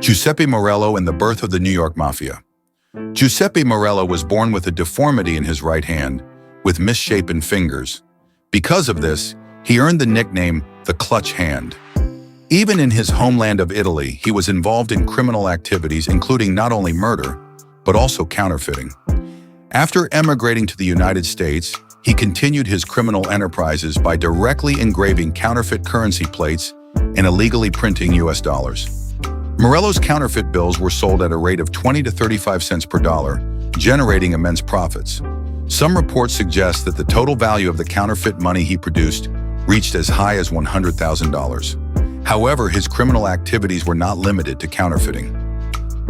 Giuseppe Morello and the birth of the New York Mafia. Giuseppe Morello was born with a deformity in his right hand, with misshapen fingers. Because of this, he earned the nickname the Clutch Hand. Even in his homeland of Italy, he was involved in criminal activities including not only murder, but also counterfeiting. After emigrating to the United States, he continued his criminal enterprises by directly engraving counterfeit currency plates and illegally printing US dollars. Morello's counterfeit bills were sold at a rate of 20 to 35 cents per dollar, generating immense profits. Some reports suggest that the total value of the counterfeit money he produced reached as high as $100,000. However, his criminal activities were not limited to counterfeiting.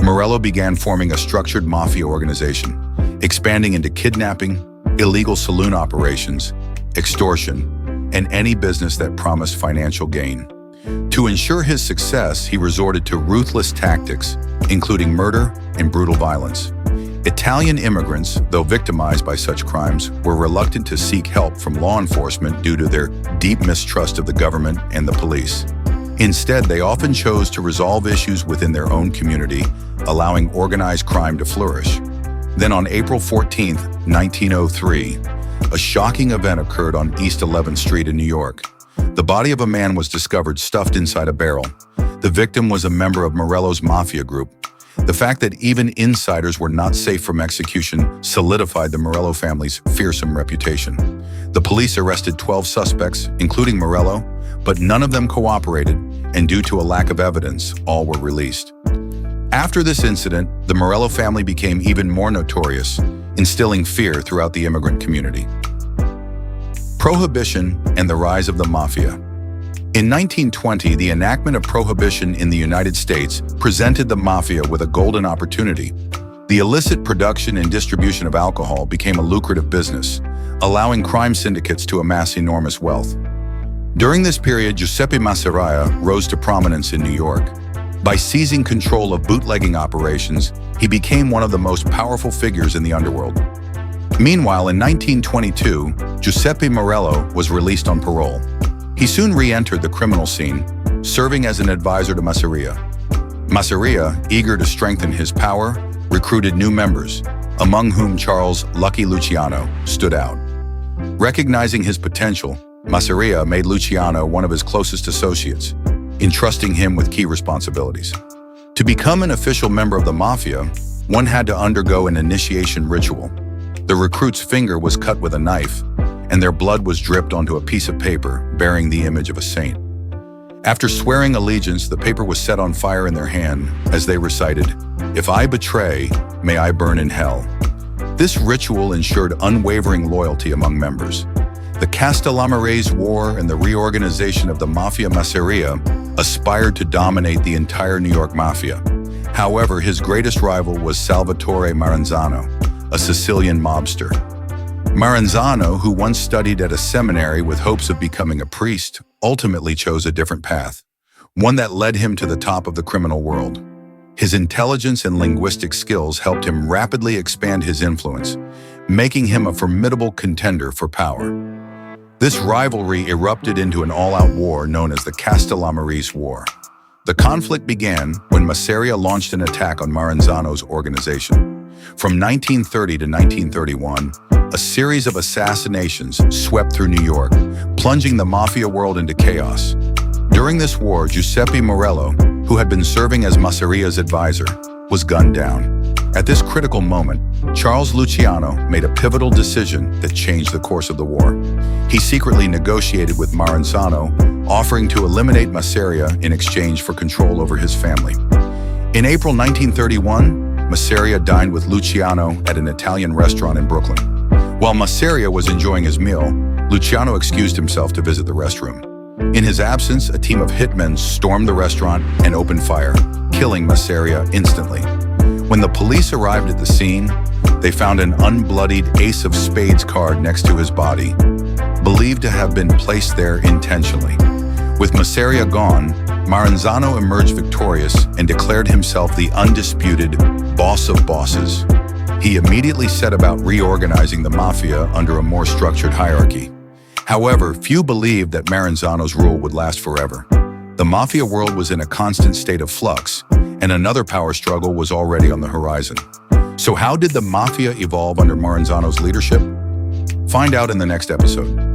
Morello began forming a structured mafia organization, expanding into kidnapping, illegal saloon operations, extortion, and any business that promised financial gain. To ensure his success, he resorted to ruthless tactics, including murder and brutal violence. Italian immigrants, though victimized by such crimes, were reluctant to seek help from law enforcement due to their deep mistrust of the government and the police. Instead, they often chose to resolve issues within their own community, allowing organized crime to flourish. Then on April 14, 1903, a shocking event occurred on East 11th Street in New York. The body of a man was discovered stuffed inside a barrel. The victim was a member of Morello's mafia group. The fact that even insiders were not safe from execution solidified the Morello family's fearsome reputation. The police arrested 12 suspects, including Morello, but none of them cooperated, and due to a lack of evidence, all were released. After this incident, the Morello family became even more notorious, instilling fear throughout the immigrant community. Prohibition and the rise of the mafia. In 1920, the enactment of prohibition in the United States presented the mafia with a golden opportunity. The illicit production and distribution of alcohol became a lucrative business, allowing crime syndicates to amass enormous wealth. During this period, Giuseppe Masseria rose to prominence in New York. By seizing control of bootlegging operations, he became one of the most powerful figures in the underworld. Meanwhile, in 1922, Giuseppe Morello was released on parole. He soon re-entered the criminal scene, serving as an advisor to Masseria. Masseria, eager to strengthen his power, recruited new members, among whom Charles "Lucky" Luciano stood out. Recognizing his potential, Masseria made Luciano one of his closest associates, entrusting him with key responsibilities. To become an official member of the mafia, one had to undergo an initiation ritual. The recruit's finger was cut with a knife, and their blood was dripped onto a piece of paper bearing the image of a saint. After swearing allegiance, the paper was set on fire in their hand as they recited, "If I betray, may I burn in hell." This ritual ensured unwavering loyalty among members. The Castellamarese War and the reorganization of the Mafia Masseria aspired to dominate the entire New York Mafia. However, his greatest rival was Salvatore Maranzano, a Sicilian mobster. Maranzano, who once studied at a seminary with hopes of becoming a priest, ultimately chose a different path, one that led him to the top of the criminal world. His intelligence and linguistic skills helped him rapidly expand his influence, making him a formidable contender for power. This rivalry erupted into an all-out war known as the Castellamarese War. The conflict began when Masseria launched an attack on Maranzano's organization. From 1930 to 1931, a series of assassinations swept through New York, plunging the mafia world into chaos. During this war, Giuseppe Morello, who had been serving as Masseria's advisor, was gunned down. At this critical moment, Charles Luciano made a pivotal decision that changed the course of the war. He secretly negotiated with Maranzano, offering to eliminate Masseria in exchange for control over his family. In April 1931, Masseria dined with Luciano at an Italian restaurant in Brooklyn. While Masseria was enjoying his meal, Luciano excused himself to visit the restroom. In his absence, a team of hitmen stormed the restaurant and opened fire, killing Masseria instantly. When the police arrived at the scene, they found an unbloodied ace of spades card next to his body, believed to have been placed there intentionally. With Masseria gone, Maranzano emerged victorious and declared himself the undisputed boss of bosses. He immediately set about reorganizing the mafia under a more structured hierarchy. However, few believed that Maranzano's rule would last forever. The mafia world was in a constant state of flux, and another power struggle was already on the horizon. So how did the mafia evolve under Maranzano's leadership? Find out in the next episode.